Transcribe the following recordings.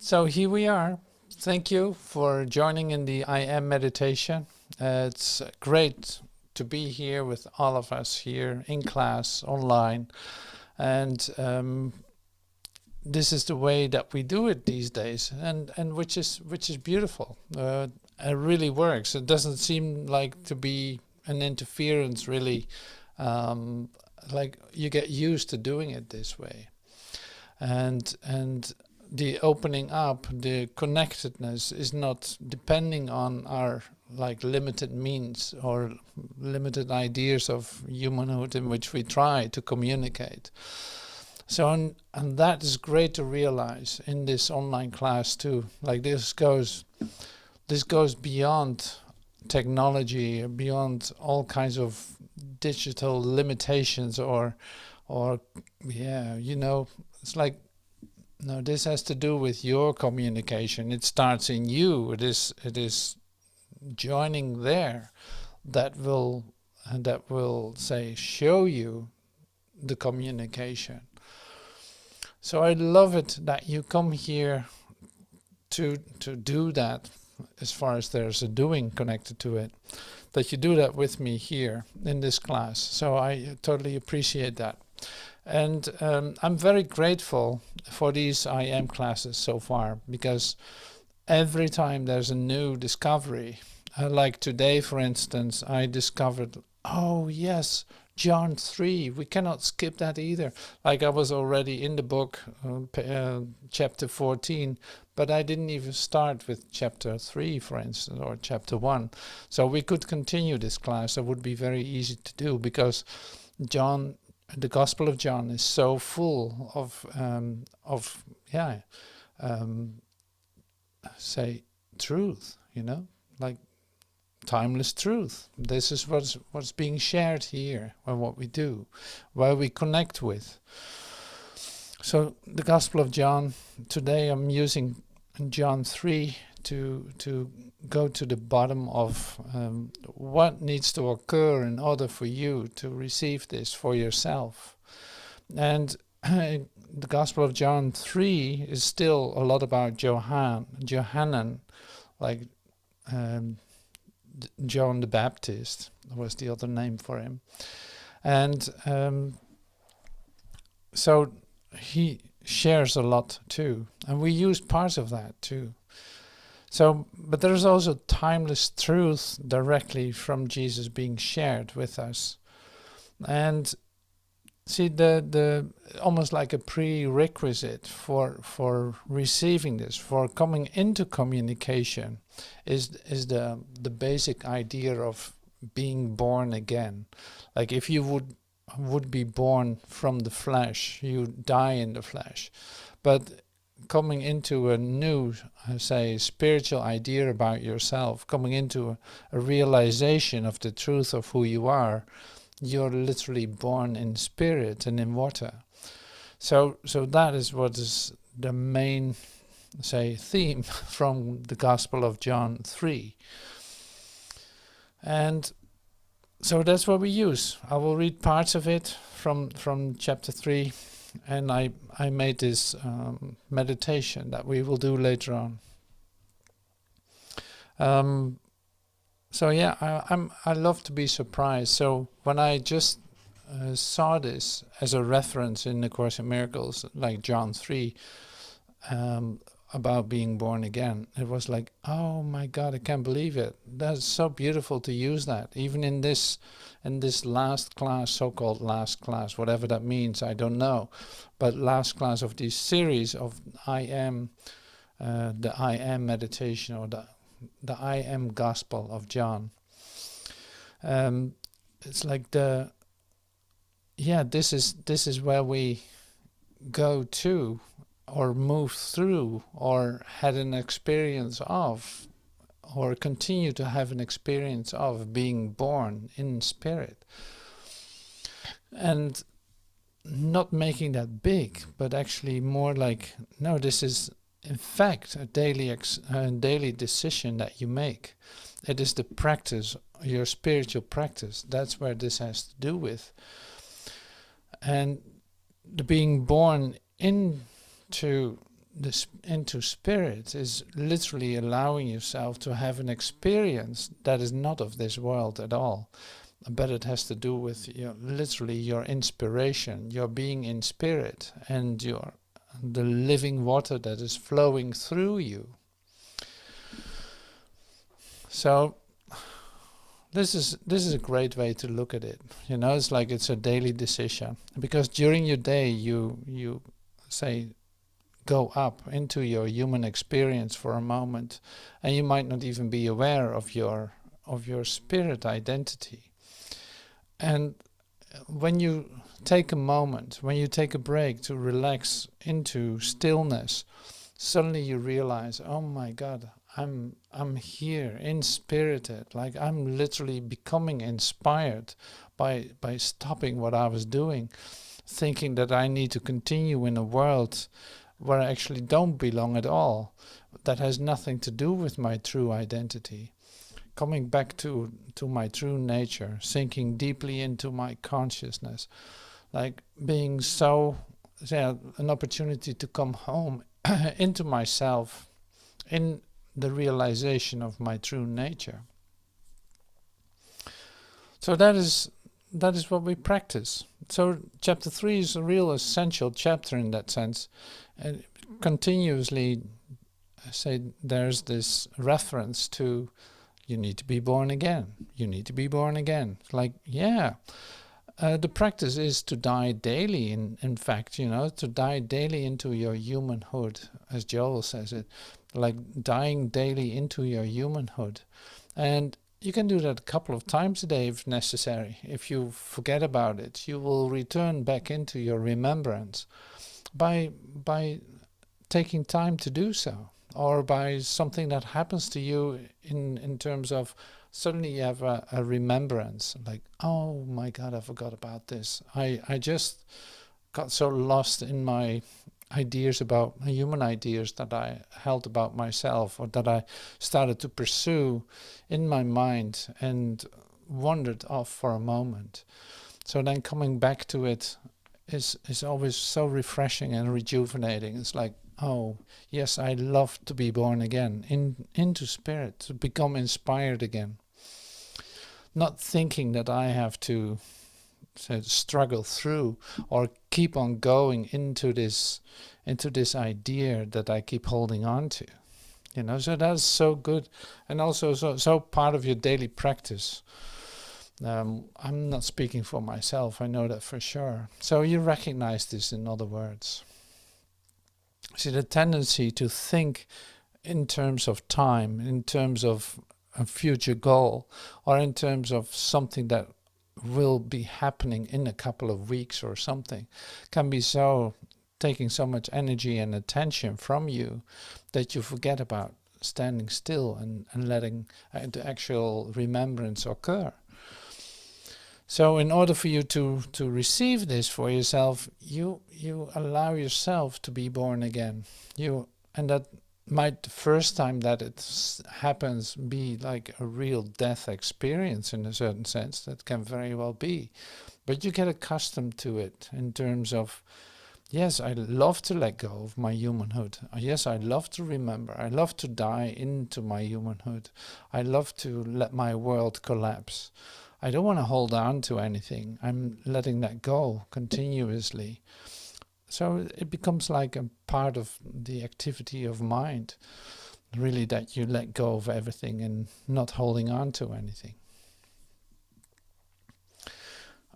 So here we are. Thank you for joining in the I Am meditation. It's great to be here with all of us here in class, online. And this is the way that we do it these days, and which is beautiful. It really works. It doesn't seem like to be an interference, really. Like you get used to doing it this way. And the opening up, the connectedness is not depending on our like limited means or limited ideas of humanhood in which we try to communicate. So and that is great to realize in this online class too. Like this goes beyond technology, beyond all kinds of digital limitations or yeah, it's like, no, this has to do with your communication. It starts in you. It is joining there that will say show you the communication. So I love it that you come here to do that, as far as there's a doing connected to it, that you do that with me here in this class. So I totally appreciate that. And I'm very grateful for these I Am classes so far, because every time there's a new discovery, like today, for instance, I discovered, oh yes, John 3, we cannot skip that either. Like I was already in the book, chapter 14, but I didn't even start with chapter 3, for instance, or chapter 1. So we could continue this class. It would be very easy to do, because the Gospel of John is so full of say truth, like timeless truth. This is what's being shared here, and what we do, where we connect with. So the Gospel of John, today I'm using John 3 to go to the bottom of what needs to occur in order for you to receive this for yourself. And the Gospel of John 3 is still a lot about Johanan, like John the Baptist was the other name for him. And so he shares a lot too, and we use parts of that too. So, but there's also timeless truth directly from Jesus being shared with us. And see, the almost like a prerequisite for receiving this, for coming into communication, is the basic idea of being born again. Like if you would be born from the flesh, you die in the flesh. But coming into a new, say, spiritual idea about yourself, coming into a realization of the truth of who you are, you're literally born in spirit and in water. So that is what is the main, say, theme from the Gospel of John 3. And so that's what we use. I will read parts of it from chapter 3. And I made this meditation that we will do later on. So yeah, I love to be surprised. So when I just saw this as a reference in the Course in Miracles, like John 3, about being born again, it was like, oh my God, I can't believe it. That's so beautiful to use that, even in this last class, so-called last class, whatever that means, I don't know. But last class of this series of I Am, the I Am meditation, or the I Am Gospel of John. It's like this is where we go to, or move through, or had an experience of, or continue to have an experience of being born in spirit. And not making that big, but actually more like, no, this is in fact a daily decision that you make. It is the practice, your spiritual practice. That's where this has to do with. And the being born into into spirit is literally allowing yourself to have an experience that is not of this world at all, but it has to do with literally your inspiration, your being in spirit, and the living water that is flowing through you. So this is a great way to look at it. It's like it's a daily decision, because during your day you say go up into your human experience for a moment, and you might not even be aware of your spirit identity. And when you take a moment, when you take a break to relax into stillness, suddenly you realize, oh my God, I'm here, inspirited, like I'm literally becoming inspired by stopping what I was doing, thinking that I need to continue in a world where I actually don't belong at all, that has nothing to do with my true identity. Coming back to my true nature, sinking deeply into my consciousness, like being an opportunity to come home into myself, in the realization of my true nature. So that is what we practice. So chapter 3 is a real essential chapter in that sense, and continuously say there's this reference to you need to be born again. You need to be born again. It's like, the practice is to die daily. In fact, to die daily into your humanhood, as Joel says it, like dying daily into your humanhood. And you can do that a couple of times a day if necessary. If you forget about it, you will return back into your remembrance by taking time to do so, or by something that happens to you in terms of suddenly you have a remembrance, like, oh my God, I forgot about this. I just got so lost in my ideas about human ideas that I held about myself, or that I started to pursue in my mind and wandered off for a moment. So then coming back to it is always so refreshing and rejuvenating. It's like, oh yes, I love to be born again into spirit, to become inspired again. Not thinking that I have to struggle through or keep on going into this idea that I keep holding on to. So that's so good, and also so part of your daily practice. I'm not speaking for myself, I know that for sure. So you recognize this, in other words. See, the tendency to think in terms of time, in terms of a future goal, or in terms of something that will be happening in a couple of weeks or something, can be taking so much energy and attention from you that you forget about standing still and letting the actual remembrance occur. So in order for you to receive this for yourself, you allow yourself to be born again. And that might, the first time that it happens, be like a real death experience in a certain sense. That can very well be. But you get accustomed to it in terms of, yes, I love to let go of my humanhood. Yes, I love to remember. I love to die into my humanhood. I love to let my world collapse. I don't want to hold on to anything. I'm letting that go continuously. So it becomes like a part of the activity of mind, really, that you let go of everything and not holding on to anything.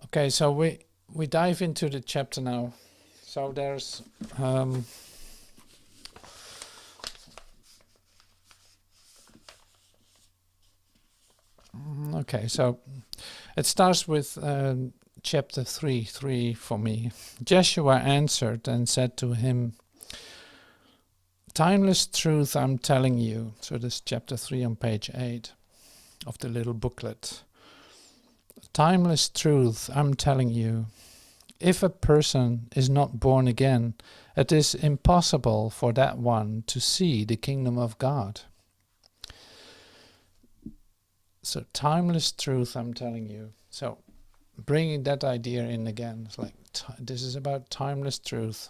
Okay, so we dive into the chapter now. So there's okay, so it starts with chapter 3 for me. Joshua answered and said to him, "Timeless truth I'm telling you." So this is chapter 3 on page 8 of the little booklet. "Timeless truth I'm telling you. If a person is not born again, it is impossible for that one to see the kingdom of God." So timeless truth I'm telling you. So bringing that idea in again, it's like this is about timeless truth.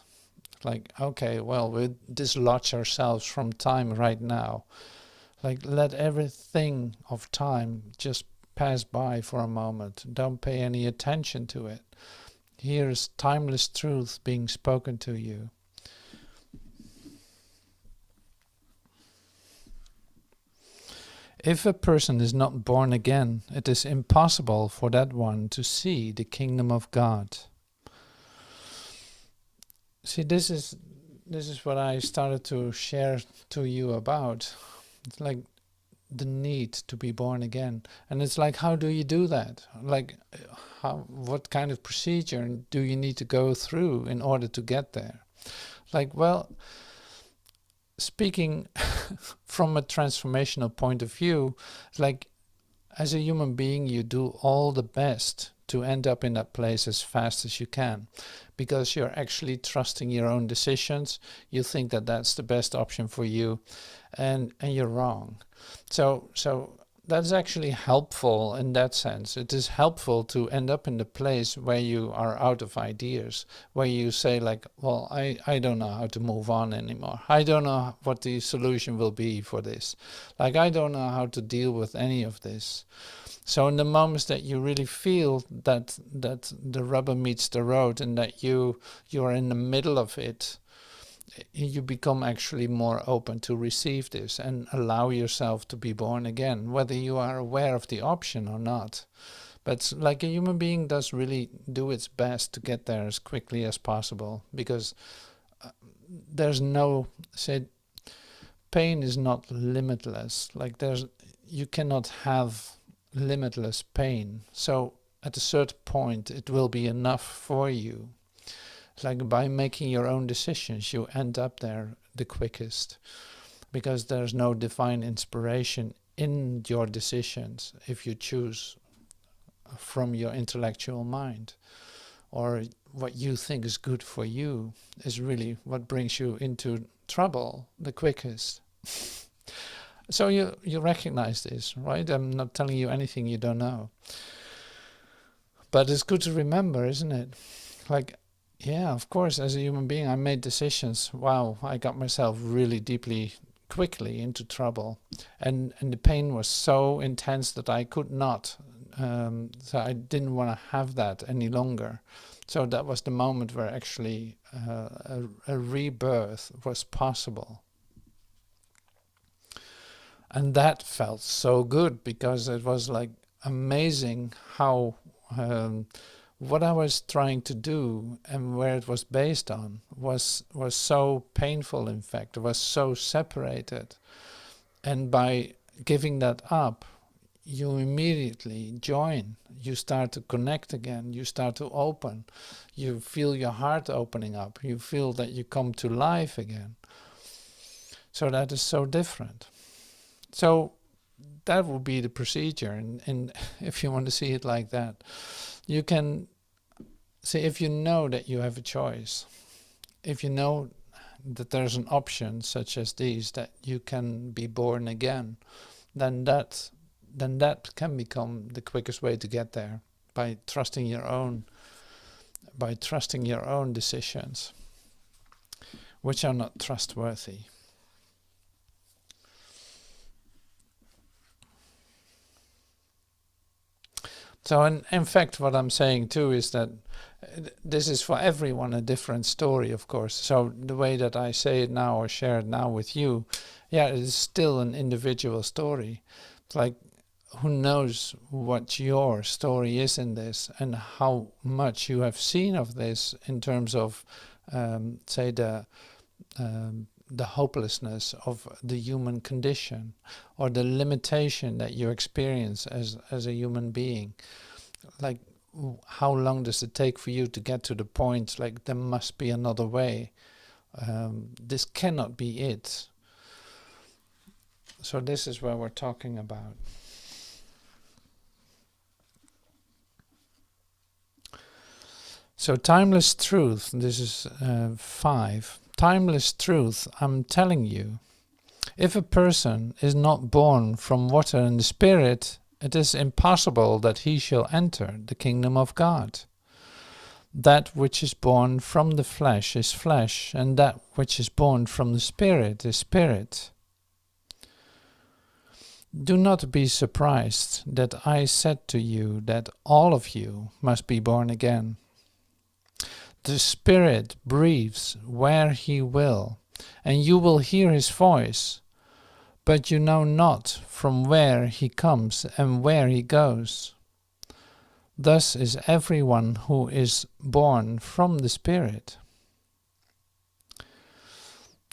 Like, okay, well, we dislodge ourselves from time right now. Like, let everything of time just pass by for a moment. Don't pay any attention to it. Here's timeless truth being spoken to you. If a person is not born again, it is impossible for that one to see the kingdom of God. See, this is what I started to share to you about. It's like the need to be born again. And it's like, how do you do that? Like, what kind of procedure do you need to go through in order to get there? Like, well, speaking from a transformational point of view, like, as a human being, you do all the best to end up in that place as fast as you can, because you're actually trusting your own decisions. You think that that's the best option for you, and you're wrong. So that's actually helpful in that sense. It is helpful to end up in the place where you are out of ideas, where you say like, well, I don't know how to move on anymore. I don't know what the solution will be for this. Like, I don't know how to deal with any of this. So in the moments that you really feel that the rubber meets the road and that you are in the middle of it, you become actually more open to receive this and allow yourself to be born again, whether you are aware of the option or not. But like, a human being does really do its best to get there as quickly as possible, because there's no, say, pain is not limitless. Like, you cannot have limitless pain. So at a certain point it will be enough for you. Like, by making your own decisions, you end up there the quickest, because there's no divine inspiration in your decisions if you choose from your intellectual mind, or what you think is good for you is really what brings you into trouble the quickest. So you recognize this, right? I'm not telling you anything you don't know. But it's good to remember, isn't it? Like, yeah, of course, as a human being, I made decisions. Wow, I got myself really deeply, quickly into trouble. And the pain was so intense that I could not. So I didn't want to have that any longer. So that was the moment where actually a rebirth was possible. And that felt so good, because it was like amazing how what I was trying to do and where it was based on was so painful. In fact, it was so separated. And by giving that up, you immediately join. You start to connect again. You start to open. You feel your heart opening up. You feel that you come to life again. So that is so different. So that would be the procedure, and if you want to see it like that, you can see, if you know that you have a choice, if you know that there's an option such as these, that you can be born again, then that can become the quickest way to get there, by trusting your own decisions, which are not trustworthy. So in fact, what I'm saying too is that this is for everyone a different story, of course. So the way that I say it now or share it now with you, yeah, it is still an individual story. It's like, who knows what your story is in this, and how much you have seen of this in terms of, say, the hopelessness of the human condition, or the limitation that you experience as a human being. Like, how long does it take for you to get to the point, like, there must be another way, this cannot be it. So this is what we're talking about. So timeless truth, this is 5. Timeless truth, I'm telling you, if a person is not born from water and the Spirit, it is impossible that he shall enter the kingdom of God. That which is born from the flesh is flesh, and that which is born from the Spirit is spirit. Do not be surprised that I said to you that all of you must be born again. The Spirit breathes where He will, and you will hear His voice, but you know not from where He comes and where He goes. Thus is everyone who is born from the Spirit.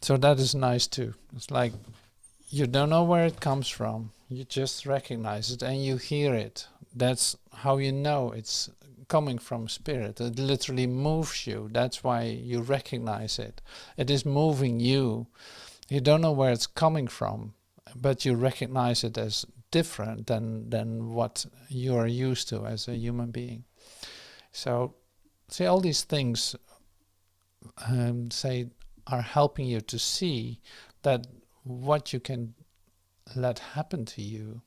So that is nice too. It's like you don't know where it comes from. You just recognize it and you hear it. That's how you know it's coming from Spirit. It literally moves you. That's why you recognize it. It is moving you. You don't know where it's coming from, but you recognize it as different than what you are used to as a human being. So, see, all these things are helping you to see that what you can let happen to you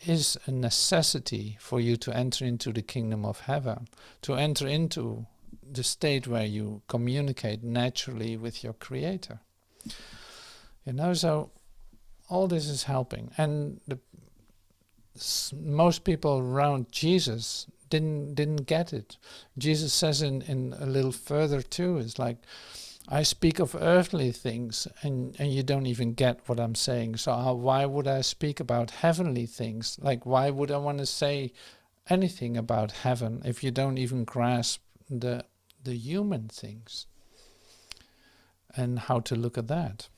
is a necessity for you to enter into the kingdom of heaven, to enter into the state where you communicate naturally with your Creator. So all this is helping. And most people around Jesus didn't get it. Jesus says in a little further too, it's like, I speak of earthly things and you don't even get what I'm saying. So why would I speak about heavenly things? Like, why would I want to say anything about heaven if you don't even grasp the human things and how to look at that?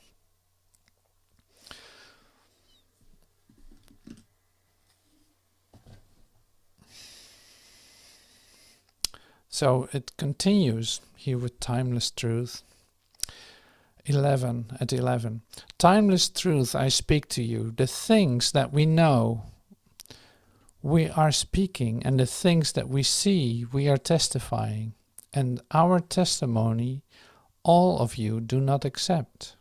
So it continues here with timeless truth. 11. Timeless truth I speak to you. The things that we know, we are speaking, and the things that we see, we are testifying. And our testimony, all of you do not accept.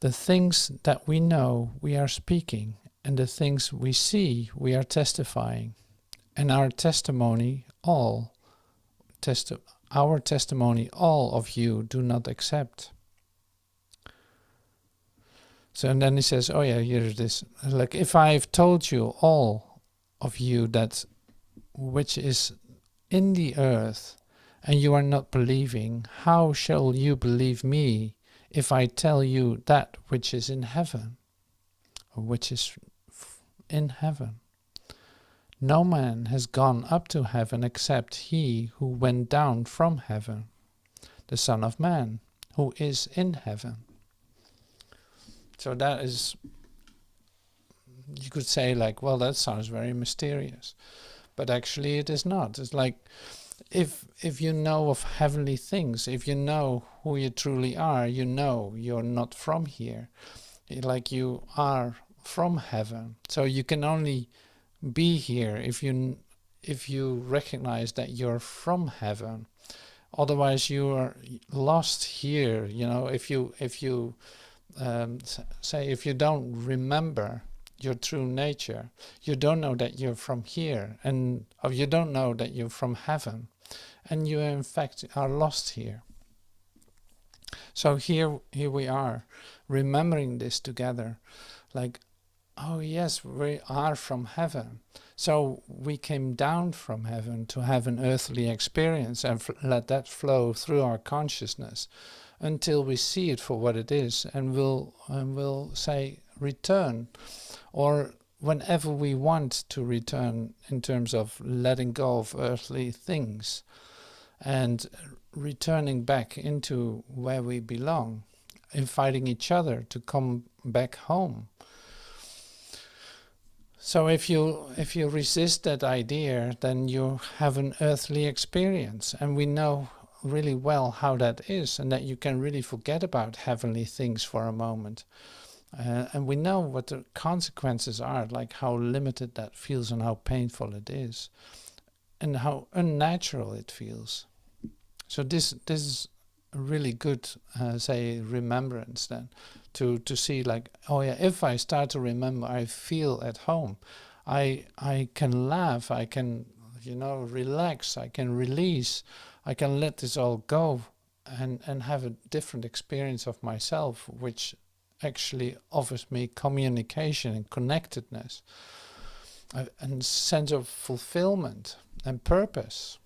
The things that we know, we are speaking, and the things we see, we are testifying. And our testimony, all of you do not accept. So and then he says, oh yeah, here it is. Like, if I've told you, all of you, that which is in the earth, and you are not believing, how shall you believe me if I tell you that which is in heaven, or which is in heaven? No man has gone up to heaven except he who went down from heaven, the Son of Man, who is in heaven. So that is, you could say like, well, that sounds very mysterious. But actually it is not. It's like, if you know of heavenly things, if you know who you truly are, you know you're not from here. Like, you are from heaven. So you can only be here if you recognize that you're from heaven. Otherwise you are lost here. If you say, if you don't remember your true nature, you don't know that you're from here, or you don't know that you're from heaven, and you in fact are lost here. So here we are, remembering this together, like, oh yes, we are from heaven. So we came down from heaven to have an earthly experience and let that flow through our consciousness until we see it for what it is, and we'll say return, or whenever we want to return, in terms of letting go of earthly things and returning back into where we belong, inviting each other to come back home. So if you resist that idea, then you have an earthly experience, and we know really well how that is, and that you can really forget about heavenly things for a moment. And we know what the consequences are, like how limited that feels and how painful it is, and how unnatural it feels. So this is a really good, remembrance then, to see like, oh yeah, if I start to remember, I feel at home. I can laugh, I can relax, I can release, I can let this all go and have a different experience of myself, which actually offers me communication and connectedness and sense of fulfillment and purpose.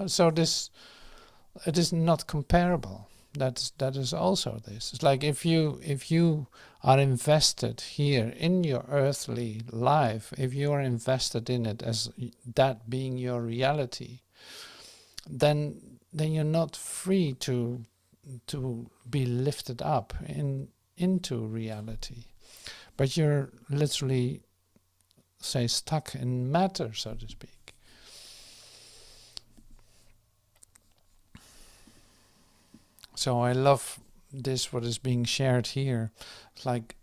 So it is not comparable. That is also this. It's like if you are invested here in your earthly life, if you are invested in it as that being your reality, then you're not free to be lifted up into reality, but you're literally, say, stuck in matter, so to speak. So I love this, what is being shared here. It's like,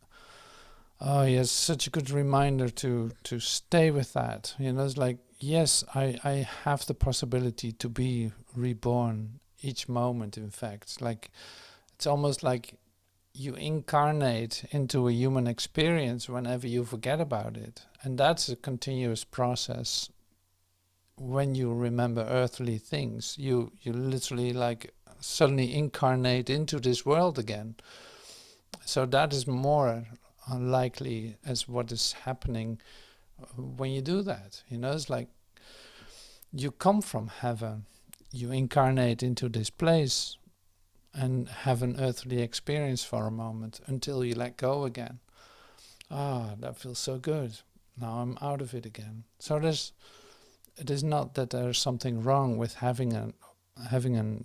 oh yes, such a good reminder to stay with that. It's like, yes, I have the possibility to be reborn each moment, in fact. Like, it's almost like you incarnate into a human experience whenever you forget about it. And that's a continuous process. When you remember earthly things, you literally like suddenly incarnate into this world again. So that is more unlikely as what is happening when you do that. It's like you come from heaven, you incarnate into this place and have an earthly experience for a moment until you let go again. That feels so good. Now I'm out of it again. So it is not that there's something wrong with having a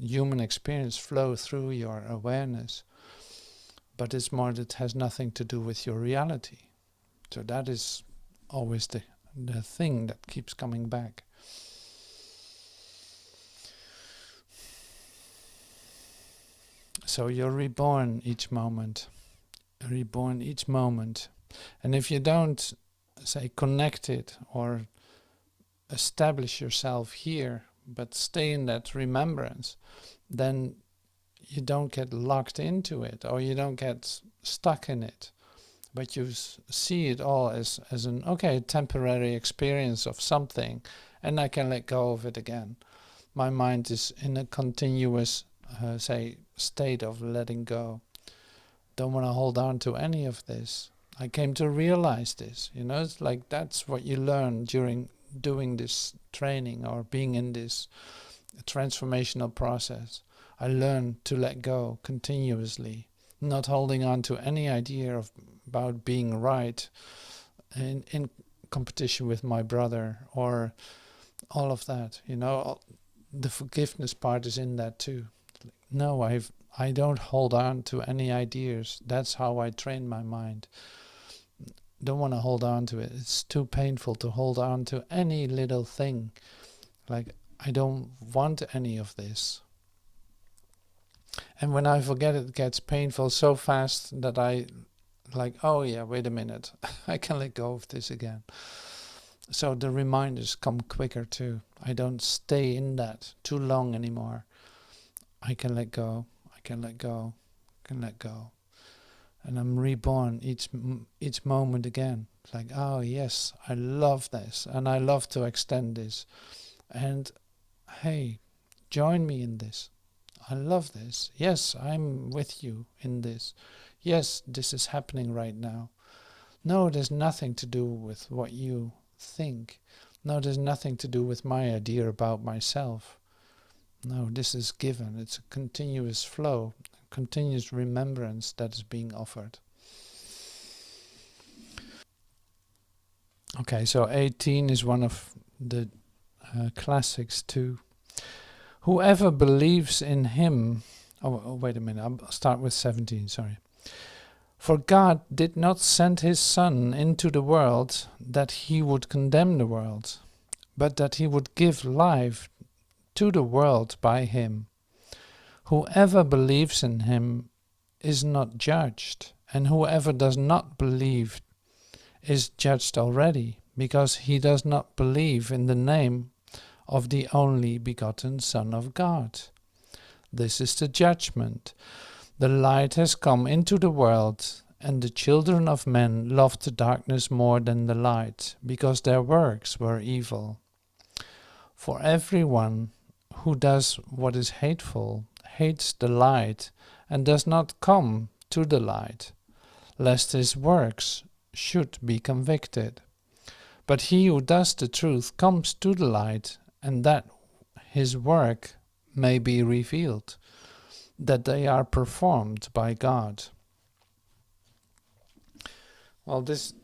human experience flow through your awareness, but it's more that it has nothing to do with your reality. So that is always the thing that keeps coming back. So you're reborn each moment. Reborn each moment. And if you don't, say, connect it or establish yourself here, but stay in that remembrance, then you don't get locked into it, or you don't get stuck in it, but you see it all as an temporary experience of something, and I can let go of it again. My mind is in a continuous state of letting go. Don't want to hold on to any of this. I came to realize this. It's like that's what you learn during doing this training or being in this transformational process. I learned to let go continuously, not holding on to any idea about being right in competition with my brother or all of that. The forgiveness part is in that too. No, I don't hold on to any ideas. That's how I train my mind. Don't want to hold on to it. It's too painful to hold on to any little thing. Like, I don't want any of this. And when I forget, it gets painful so fast that I like, oh yeah, wait a minute. I can let go of this again. So the reminders come quicker too. I don't stay in that too long anymore. I can let go. I can let go. I can let go. And I'm reborn each moment again. It's like, oh yes, I love this, and I love to extend this. And hey, join me in this. I love this. Yes, I'm with you in this. Yes, this is happening right now. No, it has nothing to do with what you think. No, there's nothing to do with my idea about myself. No, this is given. It's a continuous flow, continuous remembrance that is being offered. Okay, so 18 is one of the classics too. Whoever believes in him... Oh, wait a minute, I'll start with 17, sorry. For God did not send his Son into the world that he would condemn the world, but that he would give life to the world by him. Whoever believes in him is not judged, and whoever does not believe is judged already, because he does not believe in the name of the only begotten Son of God. This is the judgment. The light has come into the world, and the children of men loved the darkness more than the light, because their works were evil. For everyone who does what is hateful hates the light and does not come to the light, lest his works should be convicted. But he who does the truth comes to the light, and that his work may be revealed, that they are performed by God. Well, this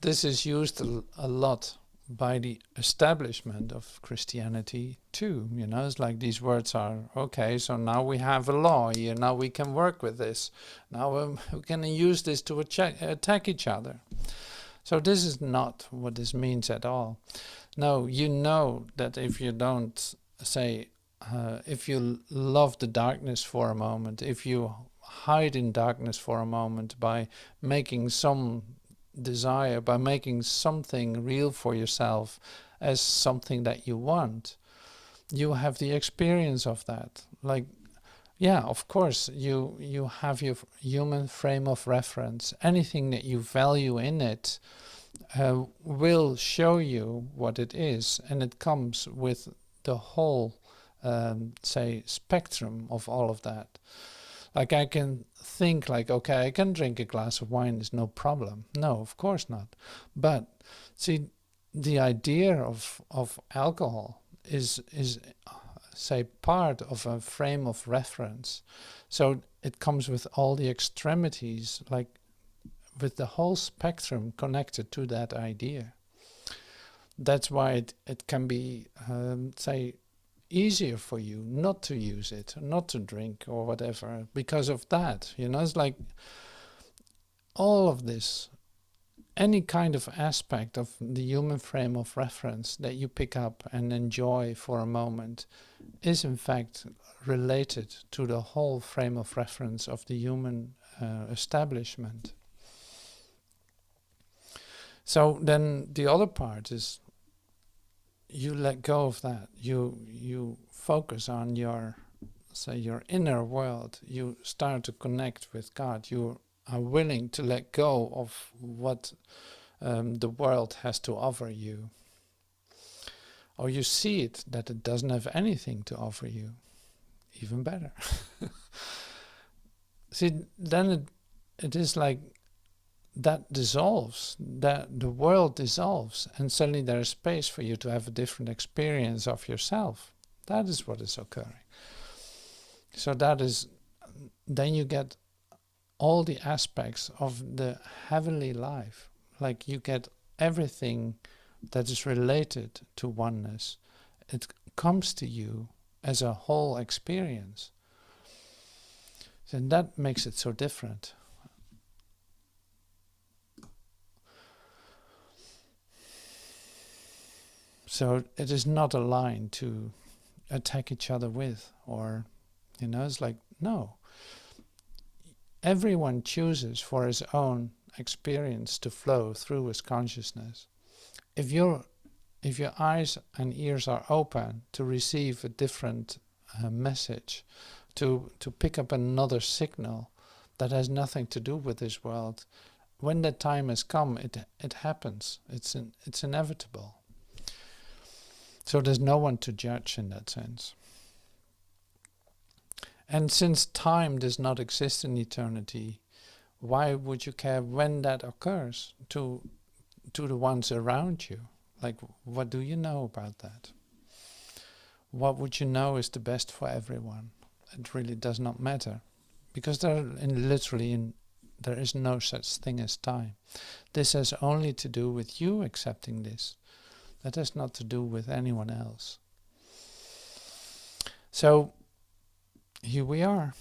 this is used a lot by the establishment of Christianity too. It's like these words are, okay, so now we have a law here, now we can work with this. Now we can use this to attack each other. So this is not what this means at all. No, you know that if you don't say, if you love the darkness for a moment, if you hide in darkness for a moment by making some desire, by making something real for yourself as something that you want, you have the experience of that. Like, yeah, of course, you have your human frame of reference. Anything that you value in it will show you what it is, and it comes with the whole, say, spectrum of all of that. Like I can think like, okay, I can drink a glass of wine, is no problem. No, of course not. But see, the idea of alcohol is say part of a frame of reference. So it comes with all the extremities, like with the whole spectrum connected to that idea. That's why it can be, say, easier for you not to use it, not to drink or whatever, because of that. It's like all of this, any kind of aspect of the human frame of reference that you pick up and enjoy for a moment is in fact related to the whole frame of reference of the human establishment. So then the other part is you let go of that. You focus on your inner world. You start to connect with God. You are willing to let go of what the world has to offer you. Or you see it that it doesn't have anything to offer you. Even better. See, then it is like that dissolves, that the world dissolves, and suddenly there is space for you to have a different experience of yourself. That is what is occurring. So that is, then you get all the aspects of the heavenly life. Like you get everything that is related to oneness. It comes to you as a whole experience. And that makes it so different. So it is not a line to attack each other with, or, it's like, no. Everyone chooses for his own experience to flow through his consciousness. If your eyes and ears are open to receive a different message, to pick up another signal that has nothing to do with this world, when that time has come, it happens. It's inevitable. So there's no one to judge in that sense. And since time does not exist in eternity, why would you care when that occurs to the ones around you? Like, what do you know about that? What would you know is the best for everyone? It really does not matter. Because there is no such thing as time. This has only to do with you accepting this. That has not to do with anyone else. So, here we are.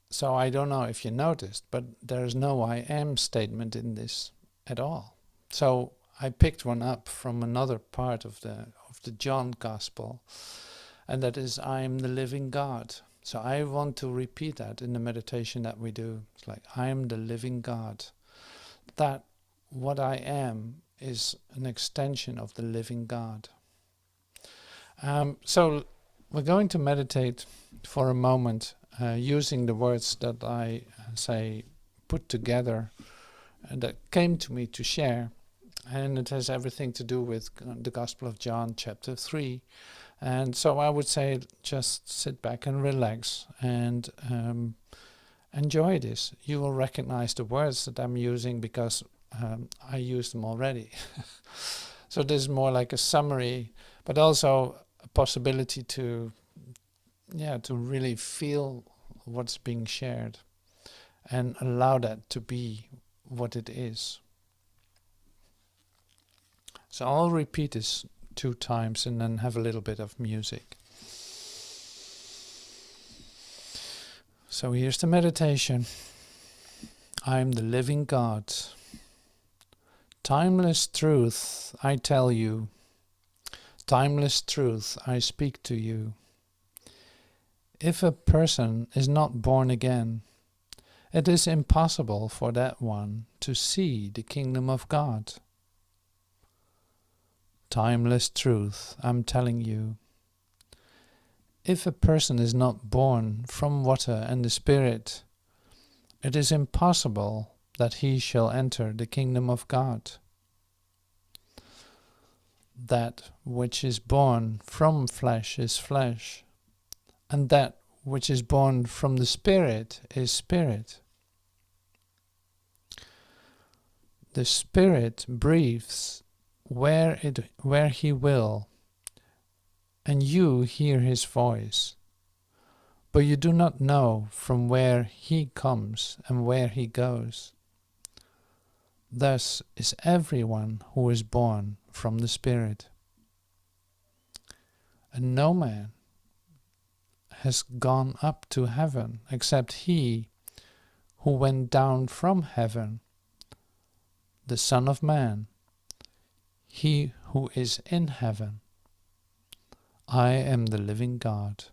So I don't know if you noticed, but there's no I am statement in this at all. So I picked one up from another part of the John Gospel, and that is, I am the living God. So I want to repeat that in the meditation that we do. It's like, I am the living God. That what I am is an extension of the living God. So we're going to meditate for a moment using the words that I put together and that came to me to share. And it has everything to do with the Gospel of John, chapter 3. And so I would say just sit back and relax and enjoy this. You will recognize the words that I'm using because I use them already. So this is more like a summary, but also a possibility to really feel what's being shared and allow that to be what it is. So I'll repeat this 2 times and then have a little bit of music. So here's the meditation. I am the living God. Timeless truth I tell you. Timeless truth I speak to you. If a person is not born again, it is impossible for that one to see the kingdom of God. Timeless truth I'm telling you. If a person is not born from water and the Spirit, it is impossible that he shall enter the kingdom of God. That which is born from flesh is flesh, and that which is born from the Spirit is spirit. The Spirit breathes where he will, and you hear his voice, but you do not know from where he comes and where he goes. Thus is everyone who is born from the Spirit. And no man has gone up to heaven except he who went down from heaven, the Son of Man, he who is in heaven. I am the living God.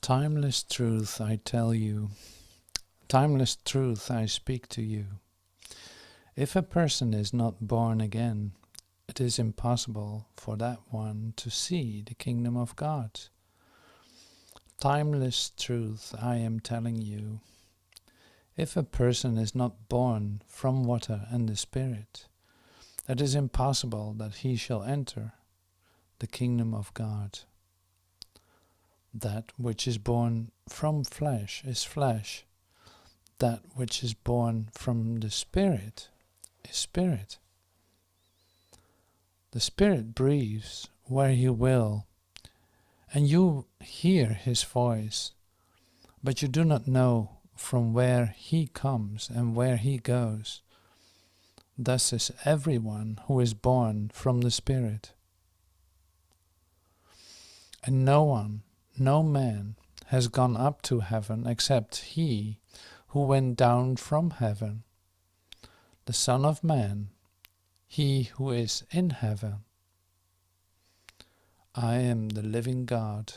Timeless truth I tell you, timeless truth I speak to you. If a person is not born again, it is impossible for that one to see the kingdom of God. Timeless truth I am telling you. If a person is not born from water and the Spirit, it is impossible that he shall enter the kingdom of God. That which is born from flesh is flesh, that which is born from the Spirit is Spirit. The Spirit breathes where He will, and you hear His voice, but you do not know from where He comes and where He goes. Thus is everyone who is born from the Spirit. And no one, no man, has gone up to heaven except He who went down from heaven, the Son of Man, He who is in heaven. I am the living God.